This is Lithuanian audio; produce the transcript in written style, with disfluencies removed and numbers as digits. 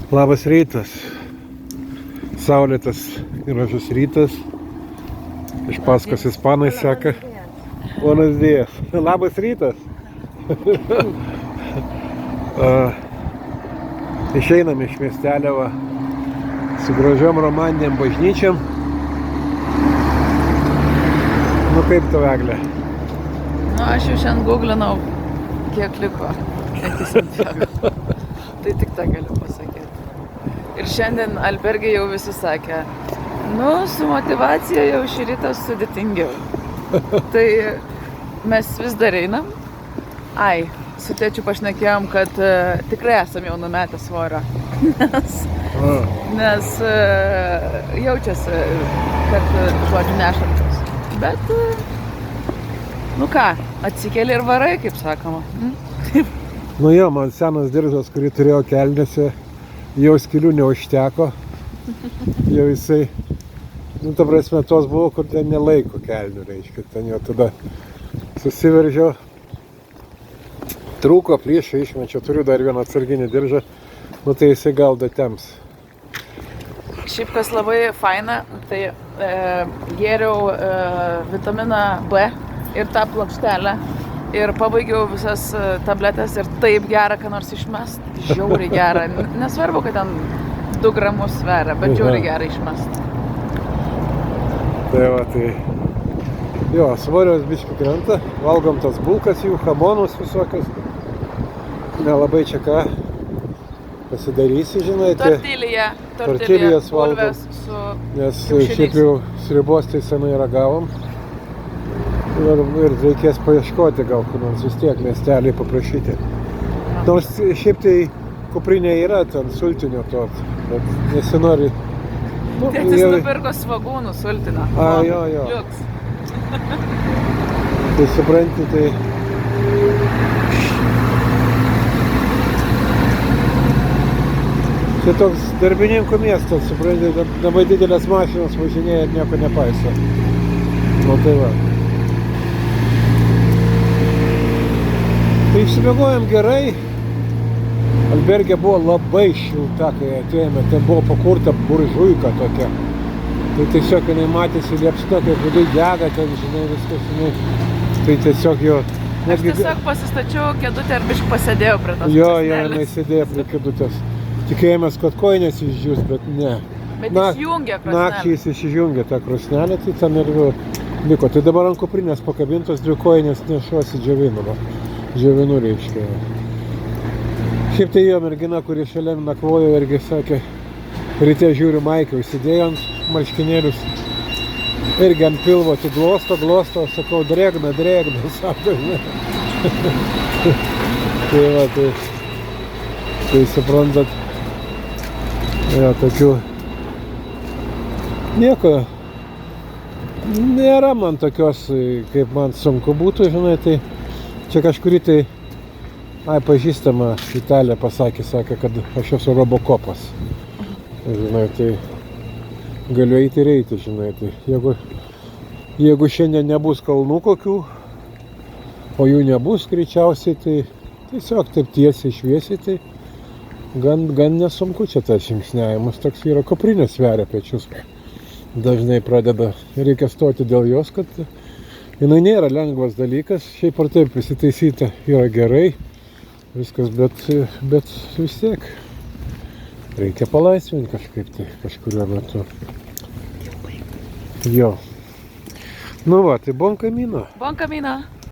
Labas rytas. Saulėtas gražus rytas. Iš paskos ispanai seka. Buenos días. Labas rytas. Išeinam iš miestelio va, su gražiom romaniniam bažnyčiam. Nu kaip tau, Egle? Nu, aš jau šiandien googlinau, kiek liko iki Santiago. Tai tik tą galiu pasakyti. Ir šiandien alberge jau visi sakė, nu, su motyvacija jau šį rytą sudėtingiau. Tai mes vis dar einam. Ai, su tėčiu pašnekėjom, kad tikrai esam jau numetę svorio. Nes jaučiasi, kad žodžiu nešančios. Bet, nu ką, atsikeli ir varai, kaip sakoma. Nu jo, man senas diržas, kurį turėjau kelnėse, jau skylių neužteko. Jau jisai, nu ta prasme, tos buvo, kur ten nelaiko kelnių, reiškia. Ten jau tada susiveržiau. Trūko, plyšio išmečiau, turiu dar vieną atsarginį diržą, nu tai jisai gal datems. Šiaip kas labai faina, tai gėriau vitaminą B ir tą plokštelę. Ir pabaigiau visas tabletės ir taip gera, ką nors išmest. Žiauriai gera. Nesvarbu, kad ten 2 gramus sveria, bet žiauriai gera išmest. Tai va, tai... Jo, svorios biški krenta. Valgom tas bulkas jų, hamonus visokius. Nelabai čia ką pasidarysi, žinai. Tortilijas valgom. Nes šiaip jau sriubos tai senai ragavom. Ir reikės paieškoti gal, kur nors vis tiek miestelį paprašyti. Nors šiaip tai kuprinė yra ten sultinio to, bet nesinori. Nu, tėtis nupirko svagūnų sultinio. Jo. Liuks. Tai supranti, tai... Tai toks darbininkų miestas, supranti, labai didelės mašinos važinėja ir nieko nepaiso. Nu tai va. Tai išsimiegojom gerai. Albergė buvo labai šilta, kai atėjome. Ten buvo pakurta buržuika tokia. Tai tiesiog jinai matėsi liepsna, kaip vidai dega, ten žinai viskas. Žinai. Tai tiesiog jo... Aš tiesiog pasistačiau kėdutę ir biškį pasėdėjau prie tos Jo, jinai sėdėjo prie kėdutės. Tikėjomės, kad kojinės išdžius, bet ne. Bet išjungė krosnelę. Naktį jis išjungė tą krosnelę, tai ten ir liko. Tai dabar ant kuprinės pakabintos 2 kojinės nešuosi džiovinimo. Džiovinu reiškia. Šiaip tai jo mergina, kuri šalia nakvojo, irgi sakė, ryte žiūriu Maikę, užsidėjo ant marškinėlius. Irgi ant pilvo atglosto, sakau, drėgna, sako, ne. Tai va, tai suprantat, jo, tokių, nieko, nėra man tokios, kaip man sunku būtų, žinai, tai čia kažkurį tai, pažįstama Italija pasakė, kad aš esu Robocopas. Žinai, tai galiu eiti ir eiti, žinai, tai jeigu šiandien nebus kalnų kokių, o jų nebus greičiausiai, tai tiesiog taip tiesiai šviesiai, tai gan nesunku čia tas žingsniavimas, toks yra, kuprinė sveria pečius. Dažnai pradeda, reikia stoti dėl jos, kad jinai nėra lengvas dalykas, šiaip ar taip pasitaisyta yra gerai, viskas, bet vis tiek reikia palaisvinti kažkaip tai, kažkuriuo metu. Jo. Nu va, tai bon camino. Bon camino.